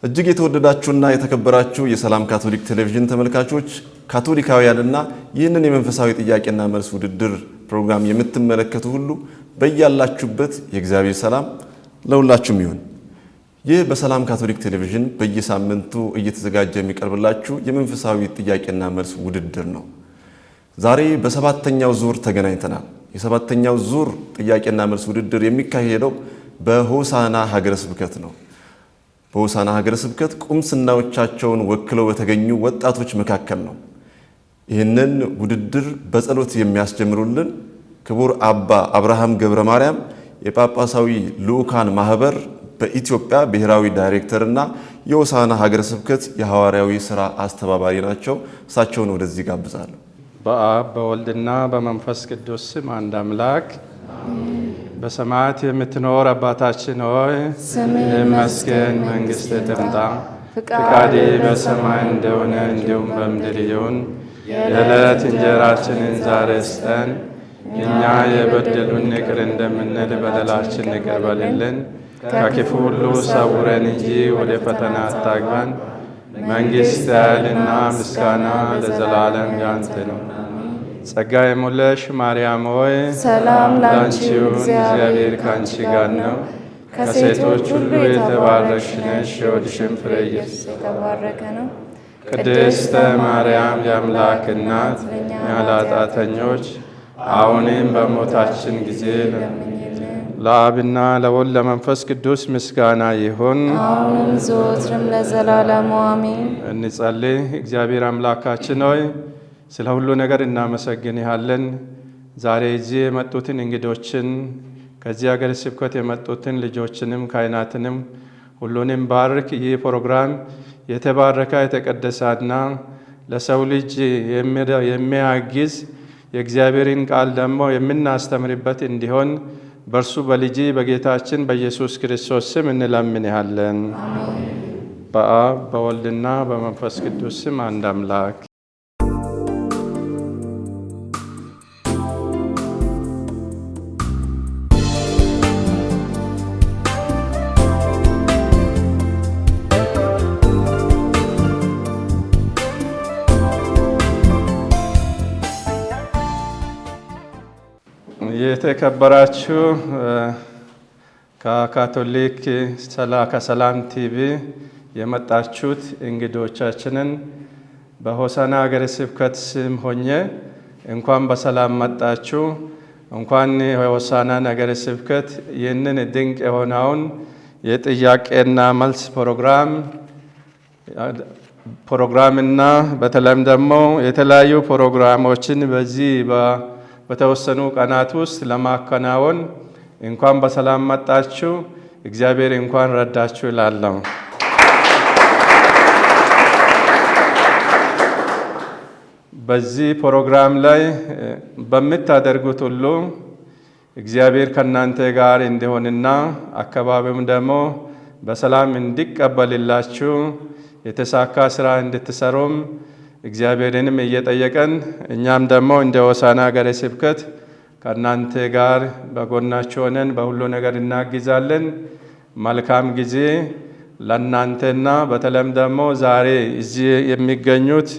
እጅግ የተወደዳችሁና የተከበራችሁ የሰላም ካቶሊክ ቴሌቪዥን ተመልካቾች ካቶሊካውያንና ይህንን የመንፈሳዊ ጥያቄና መልስ ውድድር ፕሮግራም የምትመለከቱ ሁሉ በእያላችሁበት የእግዚአብሔር ሰላም ለሁላችሁም ይሁን። ይህ በሰላም ካቶሊክ ቴሌቪዥን በየሳምንቱ እየተዘጋጀ የሚቀርብላችሁ የመንፈሳዊ ጥያቄና መልስ ውድድር ነው። ዛሬ በሰባተኛው ዙር ተገናኝተናል። የሰባተኛው ዙር ጥያቄና መልስ ውድድር የሚካሄደው በሆሳና ሀገረ ስብከት ነው። በሆሳና ሀገረ ስብከት ቁምስናዎቻቸውን ወክለው በተገኙ ወጣቶች መካከል ነው። ይህንን ውድድር በጸሎት የሚያስጀምሩልን ክቡር አባ አብርሃም ገብረ ማርያም የጳጳሳዊ ልዑካን ማህበር በኢትዮጵያ ብሔራዊ ዳይሬክተርና የሆሳና ሀገረ ስብከት የሐዋርያዊ ሥራ አስተባባሪ ናቸው። እሳቸውን ወደዚህ ጋብዛለሁ። በአብ በወልድና በመንፈስ ቅዱስ ስም አንድ አምላክ በሰማያት የምትኖር አባታችን ሆይ ስምህ ይመስገን፣ መንግሥትህ ትምጣ፣ ፈቃድህ በሰማይ እንደሆነ እንዲሁም በምድር ይሁን። የዕለት እንጀራችንን ዛሬ ስጠን፣ እኛ የበደሉን ይቅር እንደምንል በደላችንን ይቅር በልልን፣ ከክፉ ሁሉ ሰውረን እንጂ ወደ ፈተና አታግባን። መንግሥት ኃይልና ምስጋና ለዘላለም ያንተ ነው። ጸጋ የሞላሽ ማርያም ሆይ ሰላም ላንቺ ይሁን፣ እግዚአብሔር ካንቺ ጋር ነው። ከሴቶች ሁሉ የተባረክሽ ነሽ፣ የሆድሽም ፍሬ ኢየሱስ የተባረከ ነው። ቅድስተ ማርያም የአምላክ እናት እኛ ኃጢአተኞች አሁንም በሞታችን ጊዜ ለአብና ለወልድ ለመንፈስ ቅዱስ ምስጋና ይሁን፣ አሁንም ዘወትርም ለዘላለሙ አሜን። እንጸልይ። እግዚአብሔር አምላካችን ሆይ ስለ ሁሉ ነገር እናመሰግንሃለን። ዛሬ እዚህ የመጡትን እንግዶችን ከዚህ ሀገረ ስብከት የመጡትን ልጆችንም ካህናትንም ሁሉንም ባርክ። ይህ ፕሮግራም የተባረከ የተቀደሰና ለሰው ልጅ የሚያግዝ የእግዚአብሔርን ቃል ደግሞ የምናስተምርበት እንዲሆን በእርሱ በልጅ በጌታችን በኢየሱስ ክርስቶስ ስም እንለምንሃለን። በአብ በወልድና በመንፈስ ቅዱስ ስም አንድ አምላክ። የተከበራችሁ ከካቶሊክ ከሰላም ቲቪ የመጣችሁት እንግዶቻችንን በሆሳና ሀገረ ስብከት ስም ሆኜ እንኳን በሰላም መጣችሁ። እንኳን የሆሳና ሀገረ ስብከት ይህንን ድንቅ የሆነውን የጥያቄና መልስ ፕሮግራምና በተለይም ደግሞ የተለያዩ ፕሮግራሞችን በዚህ በተወሰኑ ቀናት ውስጥ ለማከናወን እንኳን በሰላም መጣችሁ፣ እግዚአብሔር እንኳን ረዳችሁ እላለሁ። በዚህ ፕሮግራም ላይ በምታደርጉት ሁሉ እግዚአብሔር ከእናንተ ጋር እንዲሆንና አካባቢውም ደግሞ በሰላም እንዲቀበልላችሁ የተሳካ ስራ እንድትሰሩም እግዚአብሔርንም እየጠየቀን እኛም ደግሞ እንደ ሆሳና ሀገረ ስብከት ከእናንተ ጋር በጎናችሁ ሆነን በሁሉ ነገር እናግዛለን። መልካም ጊዜ ለእናንተና በተለይም ደግሞ ዛሬ እዚህ የሚገኙት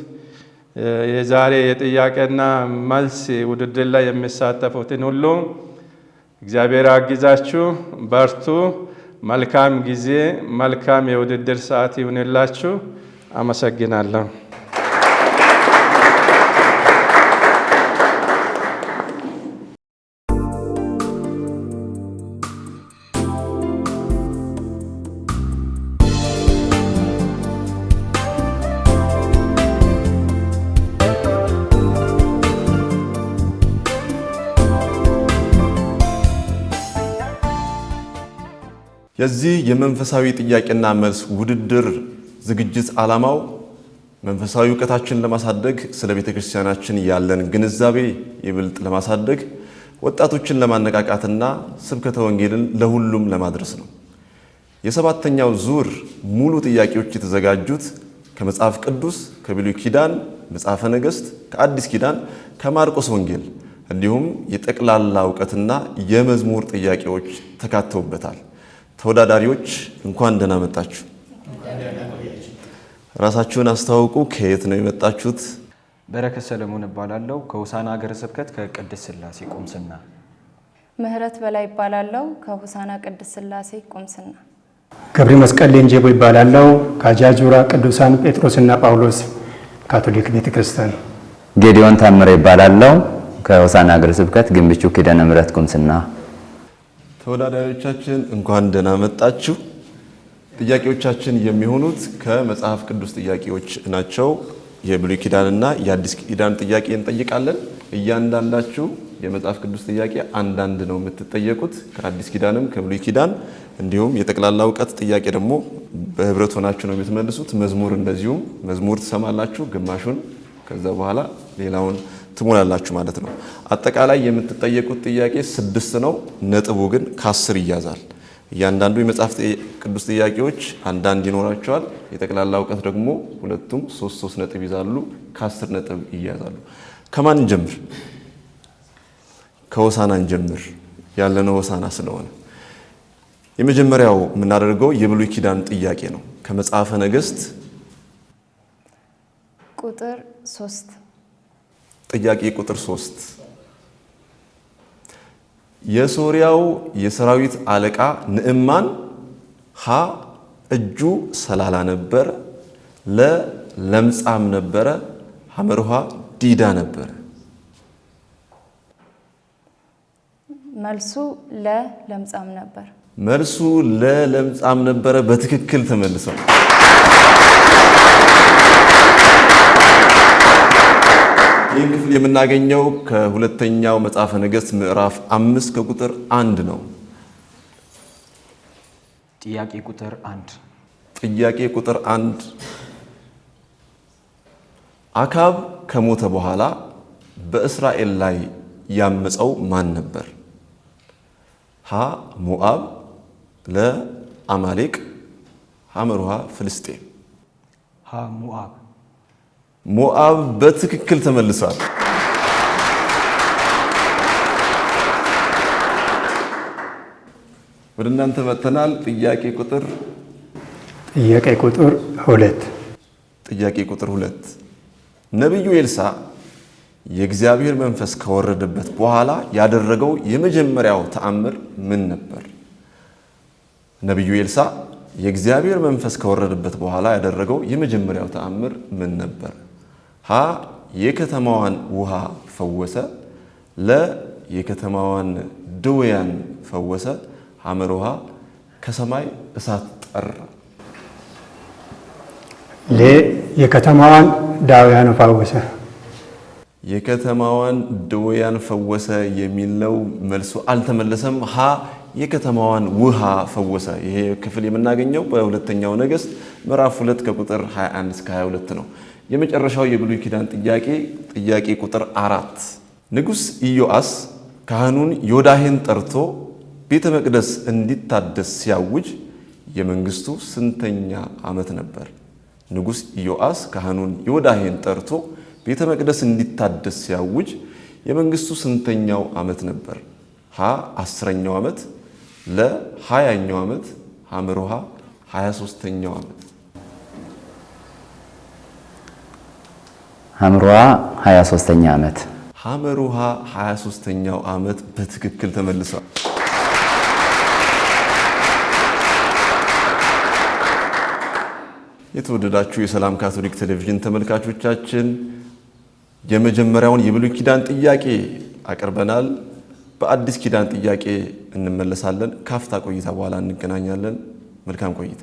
የዛሬ የጥያቄና መልስ ውድድር ላይ የሚሳተፉትን ሁሉ እግዚአብሔር አግዛችሁ፣ በርቱ። መልካም ጊዜ፣ መልካም የውድድር ሰዓት ይሁንላችሁ። አመሰግናለሁ። የዚህ የመንፈሳዊ ጥያቄና መልስ ውድድር ዝግጅት ዓላማው መንፈሳዊ ዕውቀታችንን ለማሳደግ፣ ስለ ቤተክርስቲያናችን ያለን ግንዛቤ ይበልጥ ለማሳደግ፣ ወጣቶችን ለማነቃቃትና ስብከተ ወንጌልን ለሁሉም ለማድረስ ነው። የሰባተኛው ዙር ሙሉ ጥያቄዎች የተዘጋጁት ከመጽሐፍ ቅዱስ፣ ከብሉይ ኪዳን፣ መጽሐፈ ነገሥት፣ ከአዲስ ኪዳን፣ ከማርቆስ ወንጌል እንዲሁም የጠቅላላ ዕውቀትና የመዝሙር ጥያቄዎች ተካተውበታል። ተወዳዳሪዎች እንኳን ደህና መጣችሁ። ራሳችሁን አስተዋውቁ። ከየት ነው የመጣችሁት? በረከት ሰለሞን እባላለሁ። ከሆሳዕና ሀገረ ስብከት ከቅድስት ሥላሴ ቁምስና። ምህረት በላይ ይባላለሁ። ከሆሳዕና ቅድስት ሥላሴ ቁምስና። ገብረ መስቀል ሌንጄቦ ይባላለሁ። ከጃጁራ ቅዱሳን ጴጥሮስና ጳውሎስ ካቶሊክ ቤተክርስቲያን። ጌዲዮን ታምረ ይባላለሁ። ከሆሳዕና ሀገረ ስብከት ግንብቹ ኪዳነ ምሕረት ቁምስና። ተወዳዳሪዎቻችን እንኳን ደህና መጣችሁ። ጥያቄዎቻችን የሚሆኑት ከመጽሐፍ ቅዱስ ጥያቄዎች ናቸው። የብሉይ ኪዳንና የአዲስ ኪዳን ጥያቄ እንጠይቃለን። እያንዳንዳችሁ የመጽሐፍ ቅዱስ ጥያቄ አንዳንድ ነው የምትጠየቁት፣ ከአዲስ ኪዳንም ከብሉይ ኪዳን። እንዲሁም የጠቅላላ እውቀት ጥያቄ ደግሞ በህብረት ሆናችሁ ነው የምትመልሱት። መዝሙር እንደዚሁም መዝሙር ትሰማላችሁ፣ ግማሹን ከዛ በኋላ ሌላውን ትሞላላችሁ ማለት ነው። አጠቃላይ የምትጠየቁት ጥያቄ 6 ነው። ነጥቡ ግን ከ10 ይያዛል። እያንዳንዱ የመጽሐፍ ቅዱስ ጥያቄዎች አንዳንድ ይኖራቸዋል። የጠቅላላ እውቀት ደግሞ ሁለቱም 3 ነጥብ ይዛሉ፣ ከ10 ነጥብ ይያዛሉ። ከማን እንጀምር? ከሆሳዕና እንጀምር። ያለነው ሆሳዕና ስለሆነ የመጀመሪያው የምናደርገው የብሉይ ኪዳን ጥያቄ ነው። ከመጽሐፈ ነገሥት ቁጥር 3 ጥያቄ ቁጥር 3 የሶርያው የሰራዊት አለቃ ንዕማን ሀ እጁ ሰላላ ነበረ፣ ለ ለምጻም ነበረ፣ ሐመርሃ ዲዳ ነበረ። መልሱ ለለምጻም ነበር። መልሱ ለለምጻም ነበረ። በትክክል ተመልሰው ይህን ክፍል የምናገኘው ከሁለተኛው መጽሐፈ ነገሥት ምዕራፍ 5 ከቁጥር 1 ነው። ጥያቄ ቁጥር 1 ጥያቄ ቁጥር 1 አካብ ከሞተ በኋላ በእስራኤል ላይ ያመፀው ማን ነበር? ሀ ሞዓብ፣ ለ አማሌቅ፣ ሐመርሃ ፍልስጤም። ሀ ሞዓብ። ሞዓብ በትክክል ተመልሷል። ወደ እናንተ መጥተናል። ጥያቄ ቁጥር 2 ጥያቄ ቁጥር 2 ነቢዩ ኤልሳዕ የእግዚአብሔር መንፈስ ከወረደበት በኋላ ያደረገው የመጀመሪያው ተአምር ምን ነበር? ነቢዩ ኤልሳዕ የእግዚአብሔር መንፈስ ከወረደበት በኋላ ያደረገው የመጀመሪያው ተአምር ምን ነበር? ሀ የከተማዋን ውሃ ፈወሰ፣ ለ የከተማዋን ድውያን ፈወሰ፣ ሐመርሃ ከሰማይ እሳት ጠራ። ለ የከተማዋን ዳውያን ፈወሰ። የከተማዋን ድውያን ፈወሰ የሚለው መልሱ አልተመለሰም። ሀ የከተማዋን ውሃ ፈወሰ። ይሄ ክፍል የምናገኘው በሁለተኛው ነገሥት ምዕራፍ 2 ከቁጥር 21 እስከ 22 ነው። የመጨረሻው የብሉይ ኪዳን ጥያቄ ቁጥር 4 ንጉሥ ኢዮአስ ካህኑን ዮዳሄን ጠርቶ ቤተ መቅደስ እንዲታደስ ሲያውጅ የመንግስቱ ስንተኛ ዓመት ነበር? ንጉሥ ኢዮአስ ካህኑን ዮዳሄን ጠርቶ ቤተ መቅደስ እንዲታደስ ሲያውጅ የመንግስቱ ስንተኛው ዓመት ነበር? ሀ 10ኛው ዓመት፣ ለ 20ኛው ዓመት፣ ሐመርሃ 23ኛው ዓመት። ሐመርሃ 23ኛ ዓመት። ሐመርሃ 23ኛው ዓመት በትክክል ተመልሷል። የተወደዳችሁ የሰላም ካቶሊክ ቴሌቪዥን ተመልካቾቻችን የመጀመሪያውን የብሉይ ኪዳን ጥያቄ አቅርበናል። በአዲስ ኪዳን ጥያቄ እንመለሳለን። ካፍታ ቆይታ በኋላ እንገናኛለን። መልካም ቆይታ።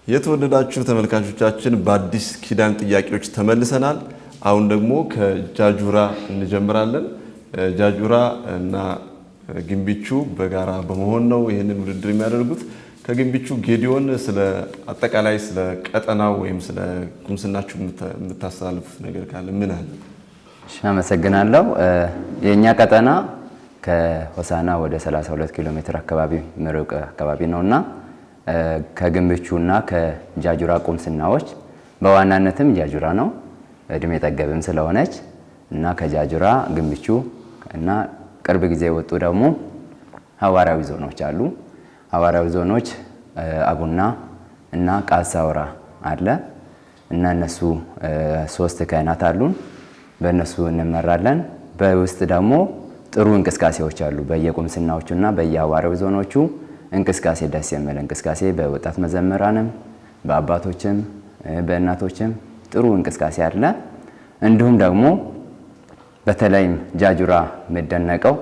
የተወደዳችሁ ተመልካቾቻችን በአዲስ ኪዳን ጥያቄዎች ተመልሰናል። አሁን ደግሞ ከጃጁራ እንጀምራለን። ጃጁራ እና ግንቢቹ በጋራ በመሆን ነው ይህንን ውድድር የሚያደርጉት። ከግንቢቹ ጌዲዮን ስለ አጠቃላይ ስለ ቀጠናው ወይም ስለ ቁምስናችሁ የምታስተላልፉት ነገር ካለ ምን አለ? እሺ፣ አመሰግናለሁ። የኛ ቀጠና ከሆሳዕና ወደ 32 ኪሎ ሜትር አካባቢ ምሩቅ አካባቢ ነውና ከግንብቹና ከጃጁራ ቁምስናዎች በዋናነትም ጃጁራ ነው እድሜ ጠገብም ስለሆነች እና ከጃጁራ ግንብቹ እና ቅርብ ጊዜ ወጡ ደግሞ ሐዋርያዊ ዞኖች አሉ። ሐዋርያዊ ዞኖች አቡና እና ቃሳውራ አለ እና እነሱ 3 ካህናት አሉን። በእነሱ እንመራለን። በውስጥ ደግሞ ጥሩ እንቅስቃሴዎች አሉ። በየቁምስናዎቹና በየሐዋርያዊ ዞኖቹ እንቅስቃሴ ደስ የሚል እንቅስቃሴ በወጣት መዘምራንም በአባቶችም በእናቶችም ጥሩ እንቅስቃሴ አለ። እንዲሁም ደግሞ በተለይም ጃጁራ የሚደነቀው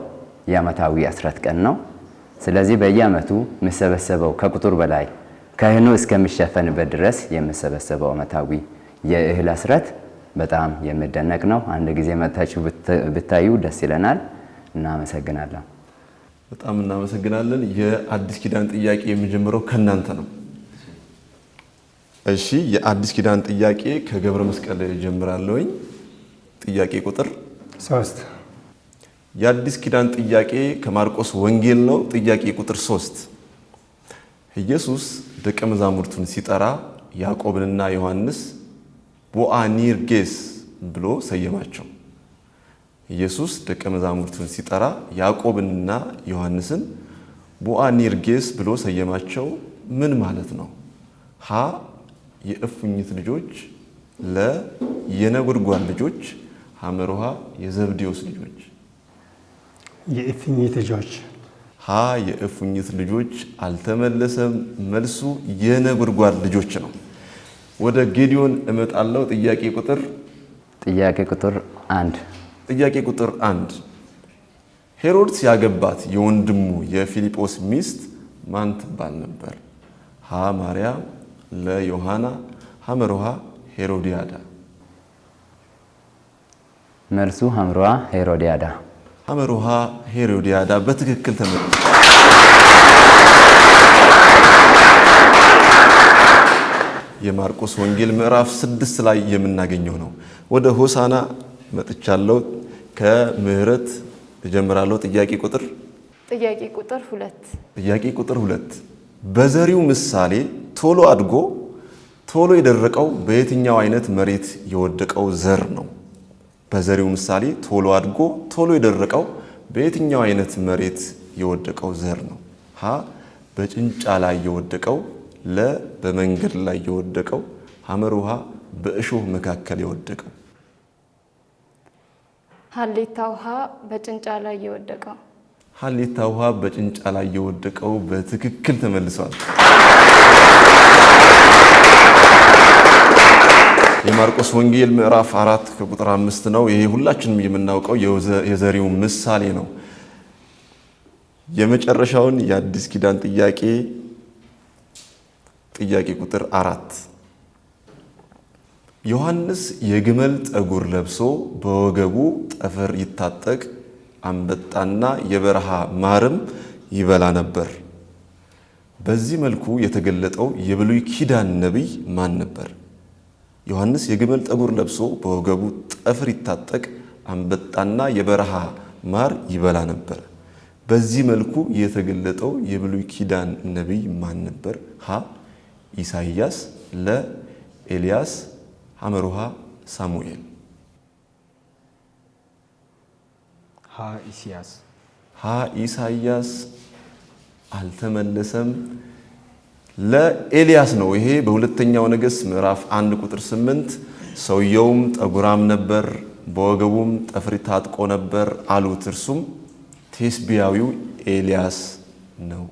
የዓመታዊ አስራት ቀን ነው። ስለዚህ በየዓመቱ የሚሰበሰበው ከቁጥር በላይ ካህኑ እስከሚሸፈንበት ድረስ የሚሰበሰበው ዓመታዊ የእህል አስራት በጣም የሚደነቅ ነው። አንድ ጊዜ መጥታችሁ ብታዩ ደስ ይለናል። እናመሰግናለን። በጣም እናመሰግናለን። የአዲስ ኪዳን ጥያቄ የሚጀምረው ከናንተ ነው። እሺ፣ የአዲስ ኪዳን ጥያቄ ከገብረ መስቀል ጀምራለሁኝ። ጥያቄ ቁጥር 3 የአዲስ ኪዳን ጥያቄ ከማርቆስ ወንጌል ነው። ጥያቄ ቁጥር 3 ኢየሱስ ደቀ መዛሙርቱን ሲጠራ ያዕቆብንና ዮሐንስ ቦአኒርጌስ ብሎ ሰየማቸው። ኢየሱስ ደቀ መዛሙርቱን ሲጠራ ያዕቆብንና ዮሐንስን ቦአኒርጌስ ብሎ ሰየማቸው ምን ማለት ነው? ሀ የእፉኝት ልጆች፣ ለ የነጎድጓድ ልጆች፣ ሐመሮሃ የዘብዴዎስ ልጆች። የእፉኝት ልጆች። ሀ የእፉኝት ልጆች አልተመለሰም። መልሱ የነጎድጓድ ልጆች ነው። ወደ ጌዲዮን እመጣለሁ። ጥያቄ ቁጥር 1 ጥያቄ ቁጥር 1 ሄሮድስ ያገባት የወንድሙ የፊልጶስ ሚስት ማን ትባል ነበር? ሀ ማርያም፣ ለ ዮሐና፣ ሐመሮሃ ሄሮዲያዳ። መልሱ ሐመሮሃ ሄሮዲያዳ። ሐመሮሃ ሄሮዲያዳ በትክክል ተመልሷል። የማርቆስ ወንጌል ምዕራፍ 6 ላይ የምናገኘው ነው። ወደ ሆሳና መጥቻለሁ። ከምህረት እጀምራለሁ። ጥያቄ ቁጥር 2 በዘሪው ምሳሌ ቶሎ አድጎ ቶሎ የደረቀው በየትኛው አይነት መሬት የወደቀው ዘር ነው? በዘሪው ምሳሌ ቶሎ አድጎ ቶሎ የደረቀው በየትኛው አይነት መሬት የወደቀው ዘር ነው? ሀ በጭንጫ ላይ የወደቀው፣ ለ በመንገድ ላይ የወደቀው፣ ሐመሮሃ በእሾህ መካከል የወደቀው። ሀሌታ ውሃ በጭንጫ ላይ የወደቀው። ሀሌታ ውሃ በጭንጫ ላይ የወደቀው በትክክል ተመልሷል። የማርቆስ ወንጌል ምዕራፍ 4 ከቁጥር 5 ነው። ይሄ ሁላችንም የምናውቀው የዘሪው ምሳሌ ነው። የመጨረሻውን የአዲስ ኪዳን ጥያቄ ቁጥር 4 ዮሐንስ የግመል ጠጉር ለብሶ በወገቡ ጠፍር ይታጠቅ አንበጣና የበረሃ ማርም ይበላ ነበር። በዚህ መልኩ የተገለጠው የብሉይ ኪዳን ነቢይ ማን ነበር? ዮሐንስ የግመል ጠጉር ለብሶ በወገቡ ጠፍር ይታጠቅ አንበጣና የበረሃ ማር ይበላ ነበር። በዚህ መልኩ የተገለጠው የብሉይ ኪዳን ነቢይ ማን ነበር? ሀ ኢሳይያስ፣ ለ ኤልያስ፣ ሐመሮሃ ሳሙኤል። ሀ ኢሳይያስ አልተመለሰም። ለኤልያስ ነው። ይሄ በሁለተኛው ነገሥት ምዕራፍ 1 ቁጥር 8 ሰውየውም ጠጉራም ነበር፣ በወገቡም ጠፍር ታጥቆ ነበር አሉት። እርሱም ቴስቢያዊው ኤልያስ ነው።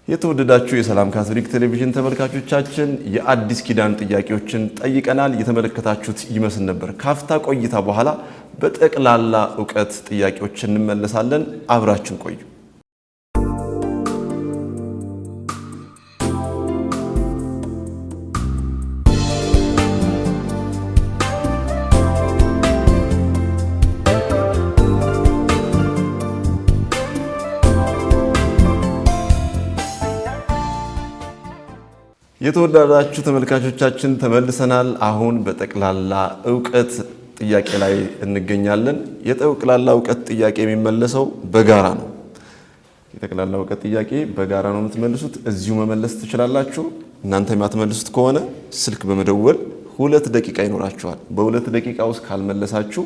የተወደዳችሁ የሰላም ካቶሊክ ቴሌቪዥን ተመልካቾቻችን የአዲስ ኪዳን ጥያቄዎችን ጠይቀናል። የተመለከታችሁት ይመስል ነበር። ካፍታ ቆይታ በኋላ በጠቅላላ ዕውቀት ጥያቄዎች እንመለሳለን። አብራችን ቆዩ። የተወደዳችሁ ተመልካቾቻችን ተመልሰናል። አሁን በጠቅላላ ዕውቀት ጥያቄ ላይ እንገኛለን። የጠቅላላ ዕውቀት ጥያቄ የሚመለሰው በጋራ ነው። የጠቅላላ እውቀት ጥያቄ በጋራ ነው የምትመልሱት። እዚሁ መመለስ ትችላላችሁ። እናንተ የማትመልሱት ከሆነ ስልክ በመደወል 2 ደቂቃ ይኖራችኋል። በ2 ደቂቃ ውስጥ ካልመለሳችሁ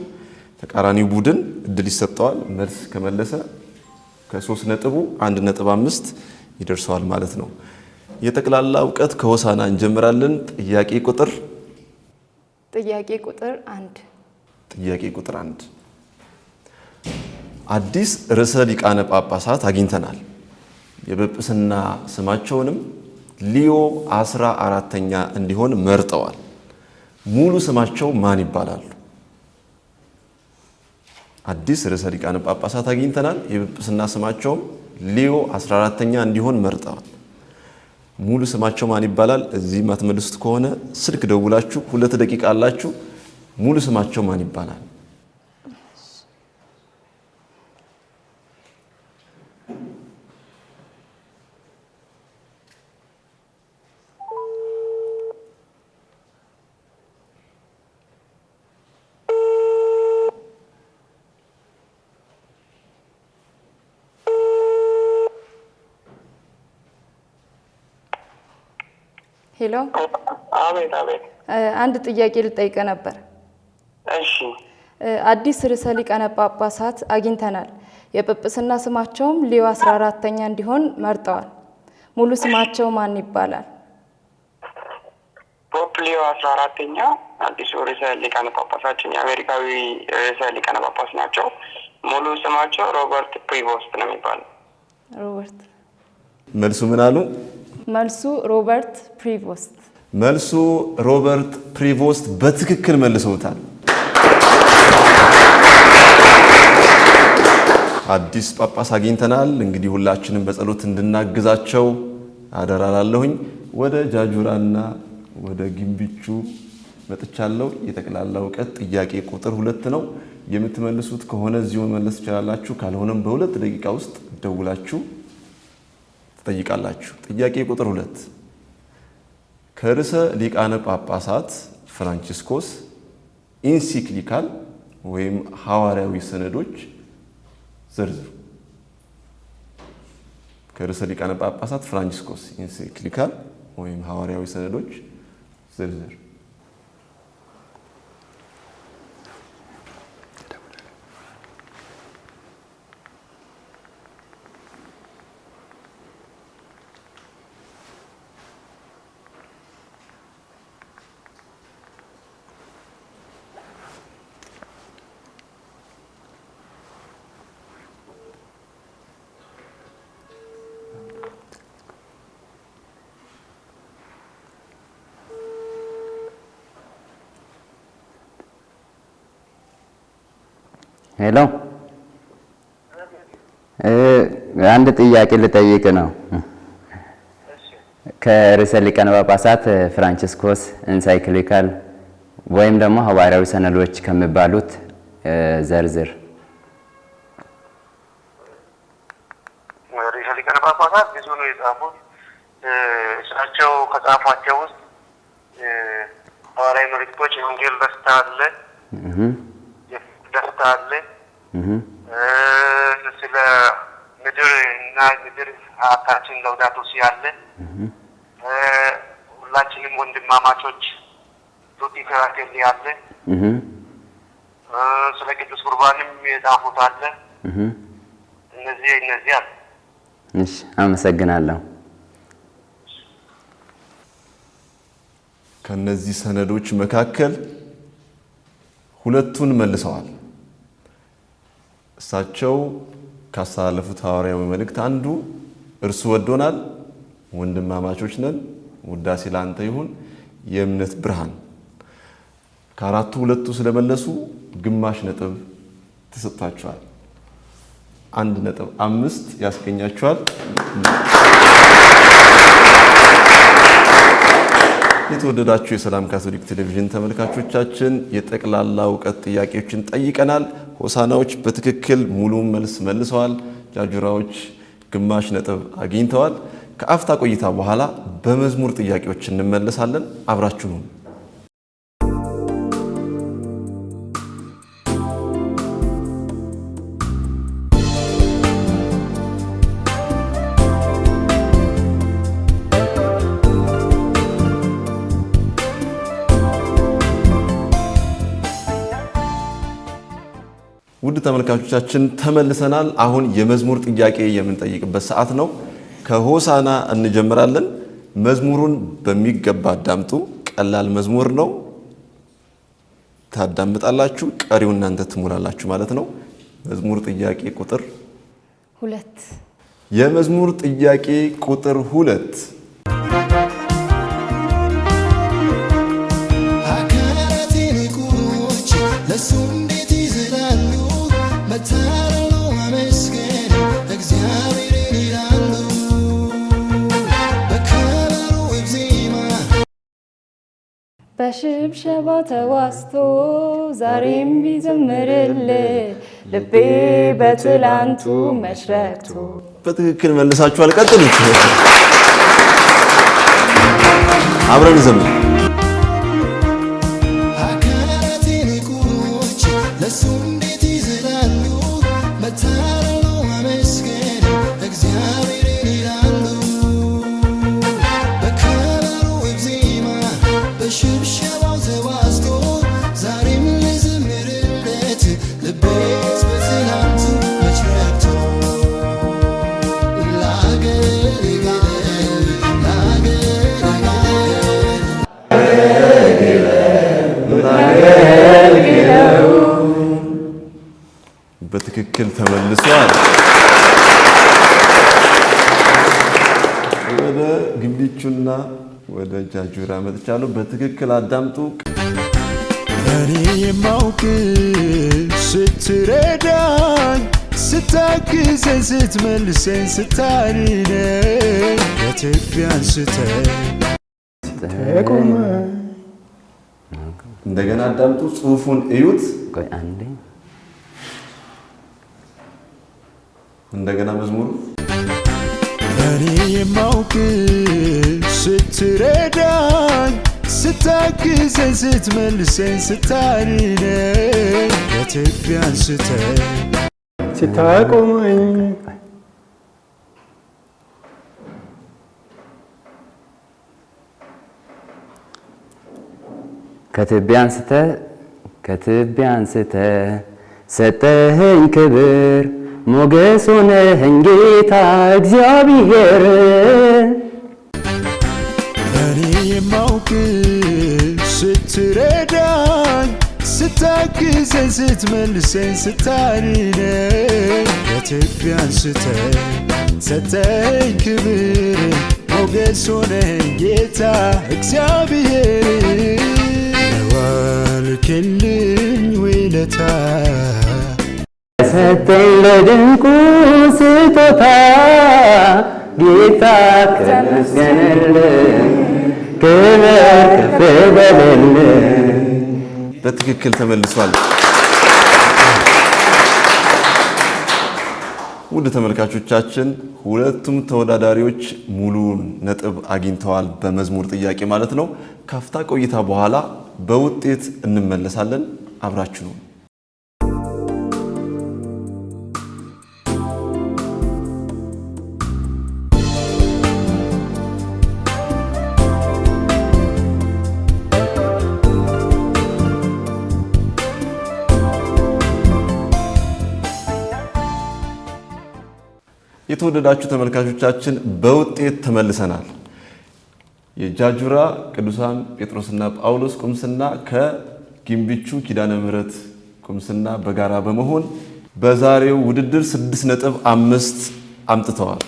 ተቃራኒው ቡድን እድል ይሰጠዋል። መልስ ከመለሰ ከ3 ነጥቡ 1.5 ይደርሰዋል ማለት ነው። የጠቅላላ እውቀት ከሆሳና እንጀምራለን። ጥያቄ ቁጥር 1 ጥያቄ ቁጥር 1 አዲስ ርዕሰ ሊቃነ ጳጳሳት አግኝተናል። የጵጵስና ስማቸውንም ሊዮ 14ኛ እንዲሆን መርጠዋል። ሙሉ ስማቸው ማን ይባላሉ? አዲስ ርዕሰ ሊቃነ ጳጳሳት አግኝተናል። የጵጵስና ስማቸውም ሊዮ 14ኛ እንዲሆን መርጠዋል። ሙሉ ስማቸው ማን ይባላል? እዚህ ማትመልሱት ከሆነ ስልክ ደውላችሁ 2 ደቂቃ አላችሁ። ሙሉ ስማቸው ማን ይባላል? ሄሎ። አቤት አቤት። አንድ ጥያቄ ልጠይቅ ነበር። እሺ። አዲስ ርዕሰ ሊቃነ ጳጳሳት አግኝተናል። የጵጵስና ስማቸውም ሊዮ 14ኛ እንዲሆን መርጠዋል። ሙሉ ስማቸው ማን ይባላል? ፖፕ ሊዮ 14ኛ አዲሱ ርዕሰ ሊቃነ ጳጳሳችን የአሜሪካዊ ርዕሰ ሊቃነ ጳጳስ ናቸው። ሙሉ ስማቸው ሮበርት ፕሪቮስት ነው የሚባለው። ሮበርት። መልሱ ምን አሉ? መልሱ ሮበርት ፕሪቮስት። መልሱ ሮበርት ፕሪቮስት በትክክል መልሰውታል። አዲስ ጳጳስ አግኝተናል። እንግዲህ ሁላችንም በጸሎት እንድናግዛቸው አደራላለሁኝ። ወደ ጃጁራና ወደ ግንቢቹ መጥቻለሁ። የጠቅላላ እውቀት ጥያቄ ቁጥር 2 ነው። የምትመልሱት ከሆነ እዚሁ መመለስ ትችላላችሁ። ካልሆነም በ2 ደቂቃ ውስጥ ደውላችሁ ትጠይቃላችሁ። ጥያቄ ቁጥር 2 ከርዕሰ ሊቃነ ጳጳሳት ፍራንቺስኮስ ኢንሲክሊካል ወይም ሐዋርያዊ ሰነዶች ዘርዝሩ። ከርዕሰ ሊቃነ ጳጳሳት ፍራንቺስኮስ ኢንሲክሊካል ወይም ሐዋርያዊ ሰነዶች ዝርዝር። ሄሎ፣ አንድ ጥያቄ ልጠይቅ ነው። ከርዕሰ ሊቃነ ጳጳሳት ፍራንቺስኮስ ኢንሳይክሊካል ወይም ደግሞ ሐዋርያዊ ሰነዶች ከሚባሉት ዘርዝር። ርዕሰ ሊቃነ ጳጳሳት ብዙ ነው የጻፉት። እሳቸው ከጻፏቸው ውስጥ ሐዋርያዊ መልእክቶች፣ የወንጌል ደስታ አለ፣ ደስታ አለ፣ ስለ ምድር እና ምድር ሀብታችን ለውዳቶ ሲ አለ፣ ሁላችንም ወንድማማቾች ቱቲ ፍራቴሊ አለ፣ ስለ ቅዱስ ቁርባንም የጻፉት አለ። እነዚህ አለ። እሺ፣ አመሰግናለሁ። ከነዚህ ሰነዶች መካከል ሁለቱን መልሰዋል። እሳቸው ካስተላለፉት ሐዋርያዊ መልእክት አንዱ እርሱ ወዶናል፣ ወንድማማቾች ነን፣ ውዳሴ ላንተ ይሁን፣ የእምነት ብርሃን። ከአራቱ ሁለቱ ስለመለሱ ግማሽ ነጥብ ተሰጥቷቸዋል። 1.5 ያስገኛቸዋል። የተወደዳችሁ የሰላም ካቶሊክ ቴሌቪዥን ተመልካቾቻችን የጠቅላላ እውቀት ጥያቄዎችን ጠይቀናል። ሆሳናዎች በትክክል ሙሉ መልስ መልሰዋል። ጃጁራዎች ግማሽ ነጥብ አግኝተዋል። ከአፍታ ቆይታ በኋላ በመዝሙር ጥያቄዎች እንመለሳለን። አብራችሁን ተመልካቾቻችን ተመልሰናል። አሁን የመዝሙር ጥያቄ የምንጠይቅበት ሰዓት ነው። ከሆሳና እንጀምራለን። መዝሙሩን በሚገባ አዳምጡ። ቀላል መዝሙር ነው። ታዳምጣላችሁ፣ ቀሪው እናንተ ትሙላላችሁ ማለት ነው። መዝሙር ጥያቄ ቁጥር 2 የመዝሙር ጥያቄ ቁጥር 2 በሽብሸባ ተዋስቶ ዛሬም ቢዘምርል ልቤ በትላንቱ መሽረክቶ። በትክክል መልሳችኋል። ቀጥሉት። አብረን ዘምር። በትክክል ተመልሷል። ወደ ግቢቹና ወደ ጃጁራ መጥቻለሁ። በትክክል አዳምጡ። እኔ የማውቅ ስትረዳኝ፣ ስታግዘኝ፣ ስትመልሰኝ፣ ስታድነኝ ከትቢያ አንስተህ እንደገና አዳምጡ። ጽሑፉን እዩት። እንደገና መዝሙሩ እኔ የማውቅ ስትረዳኝ፣ ስታግዘኝ፣ ስትመልሰኝ፣ ስታድነኝ ከትቢያ አንስተህ ስታቆመኝ ከትቢያ አንስተህ ሰጠኸኝ ክብር፣ ሞገስ ሆነኸኝ ጌታ እግዚአብሔር። እኔ የማውቅ ስትረዳኝ፣ ስታግዘኝ፣ ስትመልሰኝ፣ ስታድነኝ ከትቢያ አንስተህ ሰጠኸኝ ክብር፣ ሞገስ ሆነኸኝ ጌታ እግዚአብሔር። ዋልክልኝ ውለታ ሰጠኝ ለድንቁ ስጦታ ጌታ ተመስገንልኝ፣ ክብር ከፍ በልልኝ። በትክክል ተመልሷል። ውድ ተመልካቾቻችን ሁለቱም ተወዳዳሪዎች ሙሉ ነጥብ አግኝተዋል፣ በመዝሙር ጥያቄ ማለት ነው። ካፍታ ቆይታ በኋላ በውጤት እንመለሳለን። አብራችሁ ነው። የተወደዳችሁ ተመልካቾቻችን በውጤት ተመልሰናል። የጃጁራ ቅዱሳን ጴጥሮስና ጳውሎስ ቁምስና ከጊምቢቹ ኪዳነ ምሕረት ቁምስና በጋራ በመሆን በዛሬው ውድድር 6.5 አምጥተዋል።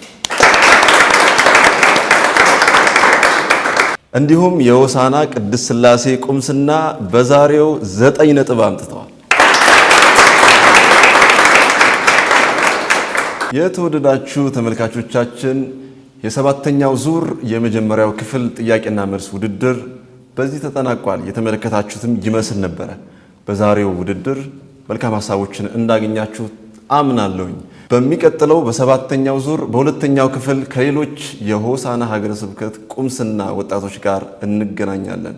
እንዲሁም የሆሳና ቅድስት ሥላሴ ቁምስና በዛሬው 9 ነጥብ አምጥተዋል። የተወደዳችሁ ተመልካቾቻችን የሰባተኛው ዙር የመጀመሪያው ክፍል ጥያቄና መልስ ውድድር በዚህ ተጠናቋል። የተመለከታችሁትም ይመስል ነበረ። በዛሬው ውድድር መልካም ሀሳቦችን እንዳገኛችሁ አምናለሁኝ። በሚቀጥለው በሰባተኛው ዙር በሁለተኛው ክፍል ከሌሎች የሆሳና ሀገረ ስብከት ቁምስና ወጣቶች ጋር እንገናኛለን።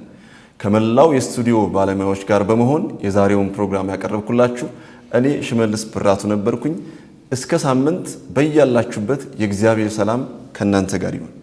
ከመላው የስቱዲዮ ባለሙያዎች ጋር በመሆን የዛሬውን ፕሮግራም ያቀረብኩላችሁ እኔ ሽመልስ ብራቱ ነበርኩኝ። እስከ ሳምንት በያላችሁበት የእግዚአብሔር ሰላም ከእናንተ ጋር ይሁን።